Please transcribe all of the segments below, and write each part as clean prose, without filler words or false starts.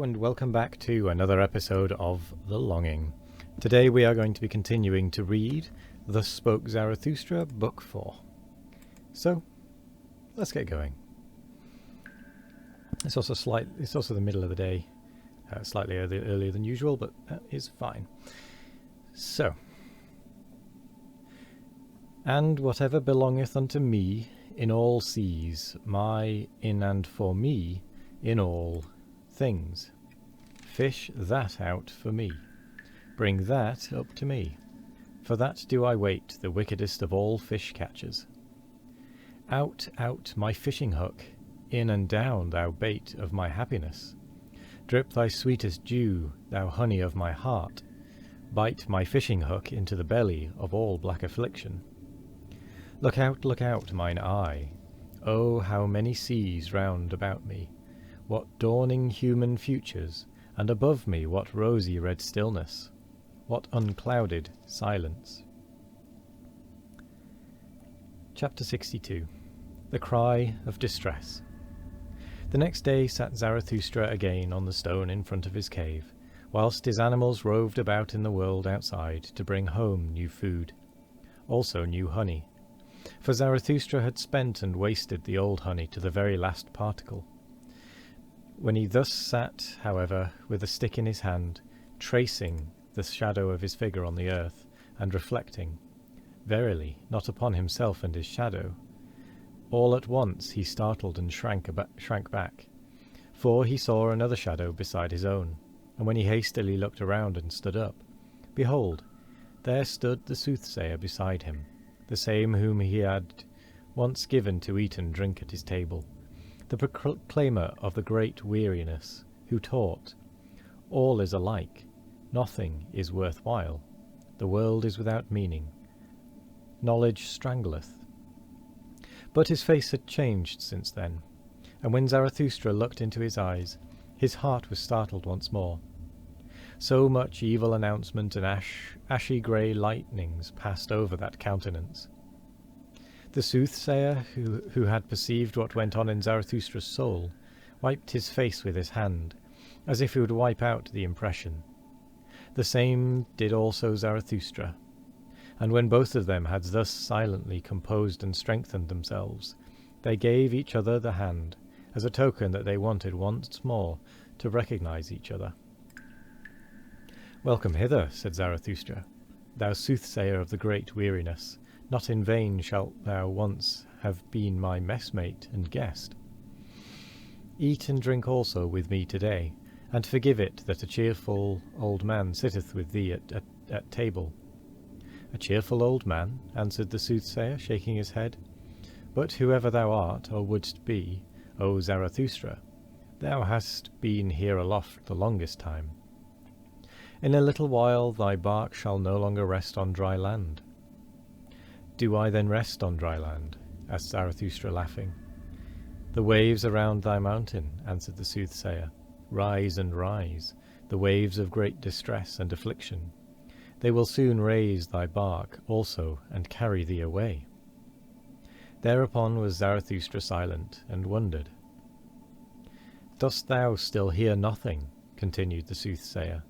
and welcome back to another episode of The Longing. Today we are going to be continuing to read Thus Spoke Zarathustra, Book 4. So, let's get going. It's also the middle of the day, slightly earlier than usual, but that is fine. So, and whatever belongeth unto me in all seas, my in and for me in all things. Fish that out for me, bring that up to me, for that do I wait the wickedest of all fish catchers. Out, out my fishing hook, in and down thou bait of my happiness. Drip thy sweetest dew, thou honey of my heart. Bite my fishing hook into the belly of all black affliction. Look out, mine eye. Oh, how many seas round about me! What dawning human futures, and above me what rosy red stillness! What unclouded silence! Chapter 62. The Cry of Distress. The next day sat Zarathustra again on the stone in front of his cave, whilst his animals roved about in the world outside to bring home new food, also new honey. For Zarathustra had spent and wasted the old honey to the very last particle. When he thus sat, however, with a stick in his hand, tracing the shadow of his figure on the earth, and reflecting, verily, not upon himself and his shadow, all at once he startled and shrank back, for he saw another shadow beside his own, and when he hastily looked around and stood up, behold, there stood the soothsayer beside him, the same whom he had once given to eat and drink at his table, the proclaimer of the great weariness, who taught, all is alike, nothing is worth while, the world is without meaning, knowledge strangleth. But his face had changed since then, and when Zarathustra looked into his eyes, his heart was startled once more. So much evil announcement and ashy grey lightnings passed over that countenance. The soothsayer, who had perceived what went on in Zarathustra's soul, wiped his face with his hand, as if he would wipe out the impression. The same did also Zarathustra, and when both of them had thus silently composed and strengthened themselves, they gave each other the hand, as a token that they wanted once more to recognize each other. "Welcome hither," said Zarathustra, "thou soothsayer of the great weariness. Not in vain shalt thou once have been my messmate and guest. Eat and drink also with me today, and forgive it that a cheerful old man sitteth with thee at table." "A cheerful old man?" answered the soothsayer, shaking his head. "But whoever thou art, or wouldst be, O Zarathustra, thou hast been here aloft the longest time. In a little while thy bark shall no longer rest on dry land." "Do I then rest on dry land?" asked Zarathustra, laughing. "The waves around thy mountain," answered the soothsayer, "rise and rise, the waves of great distress and affliction. They will soon raise thy bark also and carry thee away." Thereupon was Zarathustra silent, and wondered. "Dost thou still hear nothing?" continued the soothsayer.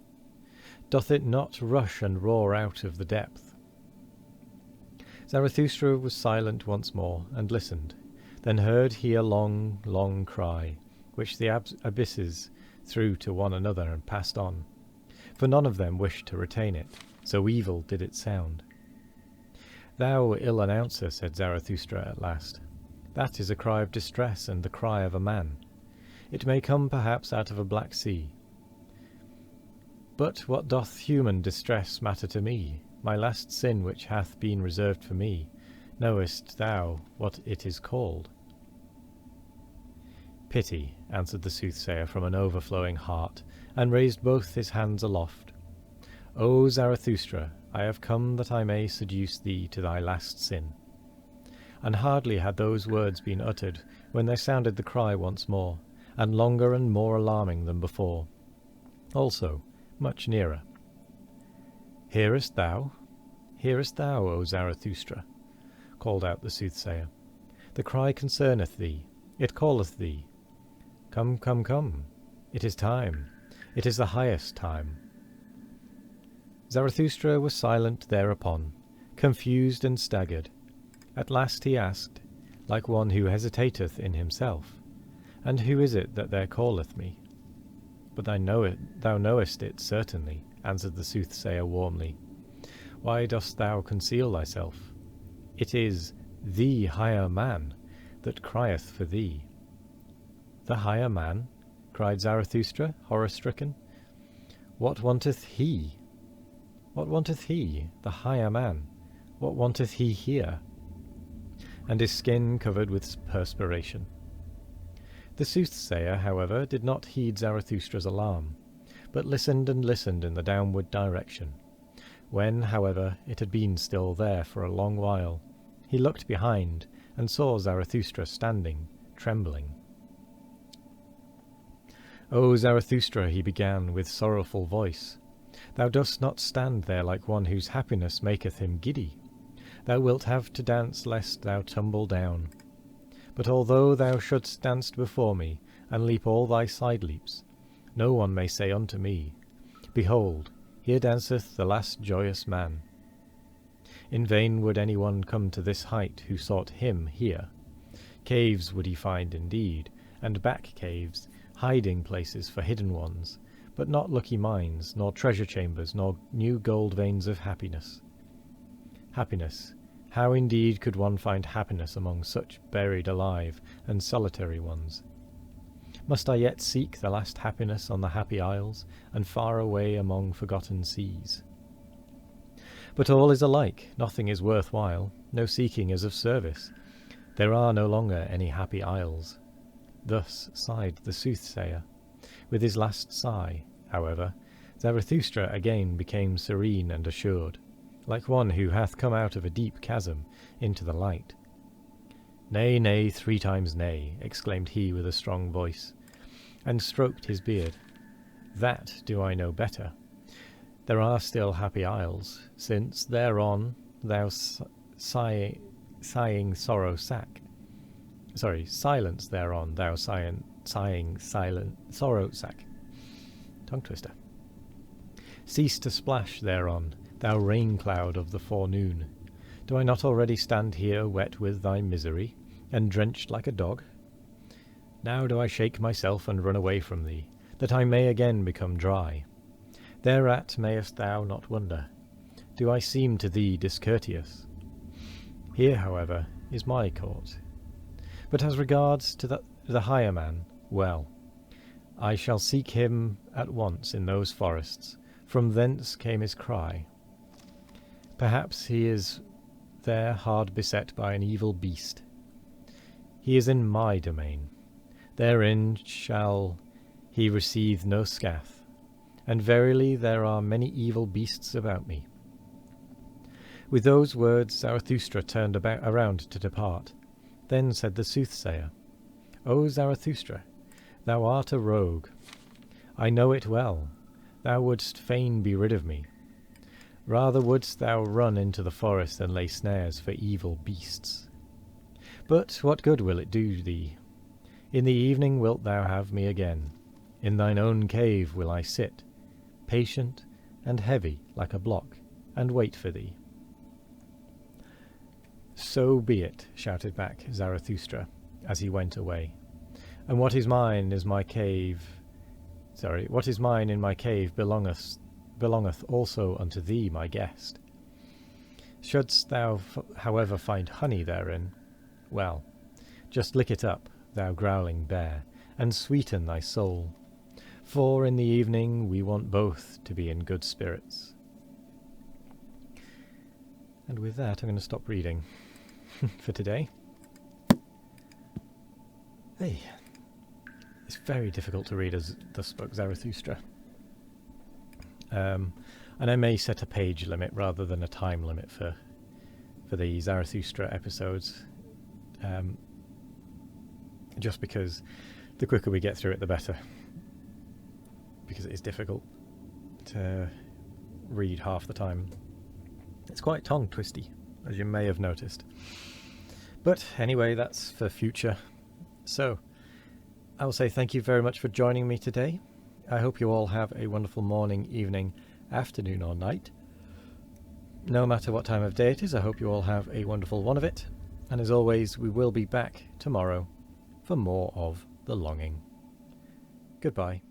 "Doth it not rush and roar out of the depth?" Zarathustra was silent once more, and listened. Then heard he a long, long cry, which the abysses threw to one another and passed on, for none of them wished to retain it, so evil did it sound. "Thou ill announcer," said Zarathustra at last, "that is a cry of distress and the cry of a man. It may come perhaps out of a black sea. But what doth human distress matter to me? My last sin which hath been reserved for me, knowest thou what it is called?" "Pity," answered the soothsayer from an overflowing heart, and raised both his hands aloft. "O Zarathustra, I have come that I may seduce thee to thy last sin." And hardly had those words been uttered when there sounded the cry once more, and longer and more alarming than before, also much nearer. "Hearest thou? Hearest thou, O Zarathustra?" called out the soothsayer. "The cry concerneth thee, it calleth thee. Come, come, come, it is time. It is the highest time. Zarathustra was silent thereupon, confused and staggered. At last he asked, like one who hesitateth in himself, And who is it that there calleth me? But thou knowest it certainly, answered the soothsayer warmly. Why dost thou conceal thyself? It is the higher man that crieth for thee. The higher man? Cried Zarathustra, horror-stricken. What wanteth he? What wanteth he, the higher man? What wanteth he here? And his skin covered with perspiration. The soothsayer, however, did not heed Zarathustra's alarm, but listened and listened in the downward direction. When, however, it had been still there for a long while, he looked behind and saw Zarathustra standing, trembling. O Zarathustra, he began with sorrowful voice, thou dost not stand there like one whose happiness maketh him giddy. Thou wilt have to dance lest thou tumble down. But although thou shouldst dance before me, and leap all thy side leaps, no one may say unto me, Behold, here danceth the last joyous man. In vain would any one come to this height who sought him here. Caves would he find indeed, and back caves, hiding places for hidden ones, but not lucky mines, nor treasure chambers, nor new gold veins of happiness. Happiness. How indeed could one find happiness among such buried alive and solitary ones? Must I yet seek the last happiness on the happy isles, and far away among forgotten seas? But all is alike, nothing is worth while, no seeking is of service. There are no longer any happy isles. Thus sighed the soothsayer. With his last sigh, however, Zarathustra again became serene and assured, like one who hath come out of a deep chasm into the light. Nay, nay, 3 times nay, exclaimed he with a strong voice, and stroked his beard. That do I know better. There are still happy isles, since thereon thou sighing sorrow sack. Silence thereon thou sighing silent sorrow sack. Tongue twister. Cease to splash thereon, thou rain cloud of the forenoon. Do I not already stand here wet with thy misery, and drenched like a dog? Now do I shake myself and run away from thee, that I may again become dry. Thereat mayest thou not wonder. Do I seem to thee discourteous? Here, however, is my court. But as regards to the higher man, well, I shall seek him at once in those forests. From thence came his cry. Perhaps he is there hard beset by an evil beast. He is in my domain. Therein shall he receive no scath. And verily there are many evil beasts about me. With those words Zarathustra turned around to depart. Then said the soothsayer, O Zarathustra, thou art a rogue. I know it well. Thou wouldst fain be rid of me. Rather wouldst thou run into the forest and lay snares for evil beasts. But what good will it do thee? In the evening wilt thou have me again. In thine own cave will I sit, patient and heavy like a block, and wait for thee. So be it, shouted back Zarathustra, as he went away. And what is mine in my cave belongeth also unto thee, my guest. Shouldst thou, however, find honey therein, well, just lick it up, thou growling bear, and sweeten thy soul. For in the evening we want both to be in good spirits. And with that, I'm going to stop reading for today. Hey, it's very difficult to read as thus spoke Zarathustra. And I may set a page limit rather than a time limit for the Zarathustra episodes. Just because the quicker we get through it, the better. Because it is difficult to read half the time. It's quite tongue-twisty, as you may have noticed. But anyway, that's for future. So, I will say thank you very much for joining me today. I hope you all have a wonderful morning, evening, afternoon or night. No matter what time of day it is, I hope you all have a wonderful one of it. And as always, we will be back tomorrow for more of The Longing. Goodbye.